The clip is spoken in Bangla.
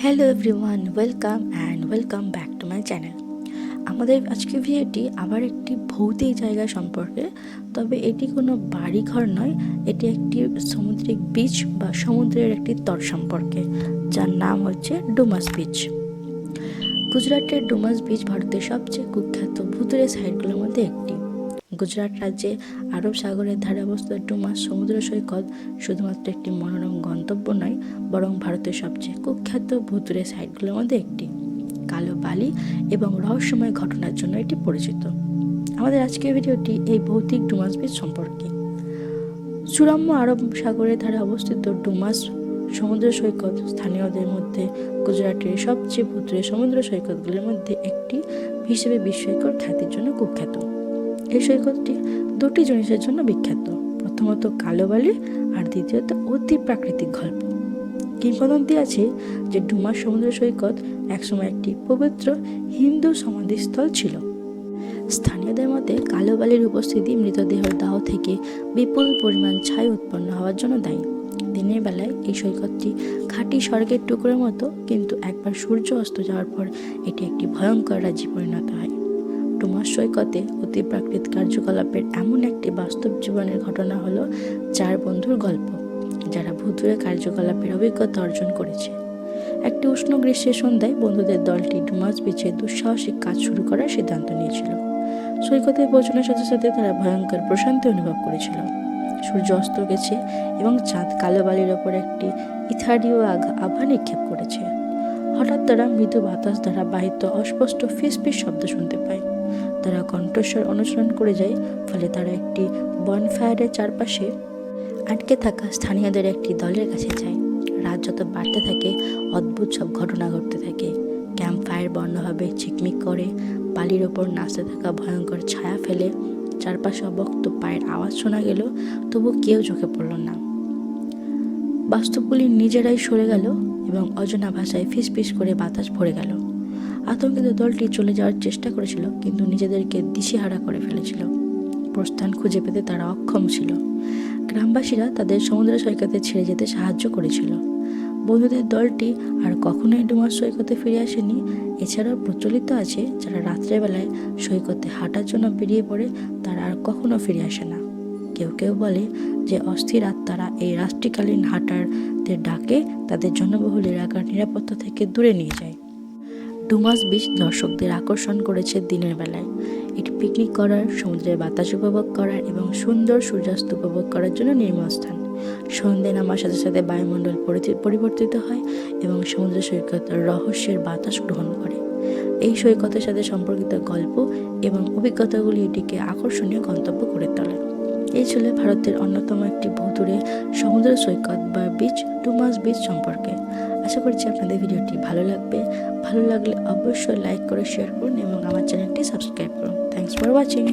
Hello everyone, welcome back to my channel. আমাদের আজকের ভিডিওটি আবার একটি ভৌতিক জায়গা সম্পর্কে। তবে এটি কোনো বাড়িঘর নয়, এটি একটি সামুদ্রিক বিচ বা সমুদ্রের একটি তট সম্পর্কে, যার নাম হচ্ছে ডুমাস বিচ। গুজরাটের ডুমাস বিচ ভারতের সবচেয়ে কুখ্যাত ভুতুড়ে সাইটগুলোর মধ্যে একটি। গুজরাট রাজ্যে আরব সাগরের ধারে অবস্থিত ডুমাস সমুদ্র সৈকত শুধুমাত্র একটি মনোরম গন্তব্য নয়, বরং ভারতের সবচেয়ে কুখ্যাত ভুতুড়ে সাইটগুলোর মধ্যে একটি। কালো বালি এবং রহস্যময় ঘটনার জন্য এটি পরিচিত। আমাদের আজকের ভিডিওটি এই ভৌতিক ডুমাস বিচ সম্পর্কে। সুরম্য আরব সাগরের ধারে অবস্থিত ডুমাস সমুদ্র সৈকত স্থানীয়দের মধ্যে গুজরাটের সবচেয়ে ভুতুড়ে সমুদ্র সৈকতগুলির মধ্যে একটি হিসেবে বিস্ময়কর খ্যাতির জন্য কুখ্যাত। এই সৈকতটি দুটি জিনিসের জন্য বিখ্যাত, প্রথমত কালো বালি আর দ্বিতীয়ত অতি প্রাকৃতিক গল্প। কিংবদন্তি আছে যে ডুমাস সমুদ্র সৈকত একসময় একটি পবিত্র হিন্দু সমাধিস্থল ছিল। স্থানীয়দের মতে কালো বালির উপস্থিতি মৃতদেহের দাহ থেকে বিপুল পরিমাণ ছাই উৎপন্ন হওয়ার জন্য দায়ী। দিনের বেলায় এই সৈকতটি খাঁটি স্বর্গের টুকরোর মতো, কিন্তু একবার সূর্য অস্ত যাওয়ার পর এটি একটি ভয়ঙ্কর রাজ্যে পরিণত হয়। ডুমাস সৈকতে অতি প্রাকৃতিক কার্যকলাপের এমন একটি বাস্তব জীবনের ঘটনা হলো 4 বন্ধুর গল্প, যারা ভুতুড়ে কার্যকলাপের অভিজ্ঞতা অর্জন করেছে। একটি উষ্ণ গ্রীষ্মের সন্ধ্যায় বন্ধুদের দলটি ডুমাস বিচে দুঃসাহসিক কাজ শুরু করার সিদ্ধান্ত নিয়েছিল। সৈকতে পৌঁছানোর সাথে সাথে তারা ভয়ঙ্কর প্রশান্তি অনুভব করেছিল। সূর্য অস্ত গেছে এবং চাঁদ কালো বালির ওপর একটি ইথারীয় আভা নিক্ষেপ করেছে। হঠাৎ তারা মৃদু বাতাস দ্বারা বাহিত অস্পষ্ট ফিসফিস শব্দ শুনতে পায়। তারা কণ্ঠস্বর অনুসরণ করে যায়, ফলে তারা একটি বনফায়ারের চারপাশে আটকে থাকা স্থানীয়দের একটি দলের কাছে যায়। রাত যত বাড়তে থাকে, অদ্ভুত সব ঘটনা ঘটতে থাকে। ক্যাম্প ফায়ার বন্ধভাবে ঝিকমিক করে, বালির ওপর নাচতে থাকা ভয়ঙ্কর ছায়া ফেলে। চারপাশে অবক্ত পায়ের আওয়াজ শোনা গেল, তবু কেউ চোখে পড়ল না। বাস্তবগুলি নিজেরাই সরে গেল এবং অজানা ভাষায় ফিসফিস করে বাতাস ভরে গেল। আতঙ্কিত দলটি চলে যাওয়ার চেষ্টা করেছিল, কিন্তু নিজেদেরকে দিশেহারা করে ফেলেছিল। প্রস্থান খুঁজে পেতে তারা অক্ষম ছিল। গ্রামবাসীরা তাদের সমুদ্র সৈকতে ছেড়ে যেতে সাহায্য করেছিল। বন্ধুদের দলটি আর কখনোই ডুমাস সৈকতে ফিরে আসেনি। এছাড়াও প্রচলিত আছে, যারা রাত্রেবেলায় সৈকতে হাঁটার জন্য বেরিয়ে পড়ে তারা আর কখনো ফিরে আসে না। কেউ কেউ বলে যে অস্থির আত্মারা এই রাত্রিকালীন হাঁটারদের ডাকে তাদের জনবহুল এলাকার নিরাপত্তা থেকে দূরে নিয়ে যায়। ডুমাস বিচ দর্শকদের আকর্ষণ করেছে দিনের বেলায়। এটি পিকনিক করার, সমুদ্রের বাতাস উপভোগ করার এবং সুন্দর সূর্যাস্ত উপভোগ করার জন্য নির্মল স্থান। সন্ধ্যে নামার সাথে সাথে বায়ুমণ্ডল পরিবর্তিত হয় এবং সমুদ্র সৈকত রহস্যের বাতাস গ্রহণ করে। এই সৈকতের সাথে সম্পর্কিত গল্প এবং অভিজ্ঞতাগুলি এটিকে আকর্ষণীয় গন্তব্য করে তোলে। এই ছিল ভারতের অন্যতম একটি ভুতুড়ে সমুদ্র সৈকত বা বিচ, ডুমাস বিচ সম্পর্কে। আশা করছি আপনাদের ভিডিওটি ভালো লাগবে। ভালো লাগলে অবশ্যই লাইক করে শেয়ার করুন এবং আমার চ্যানেলটি সাবস্ক্রাইব করুন। Thanks for watching.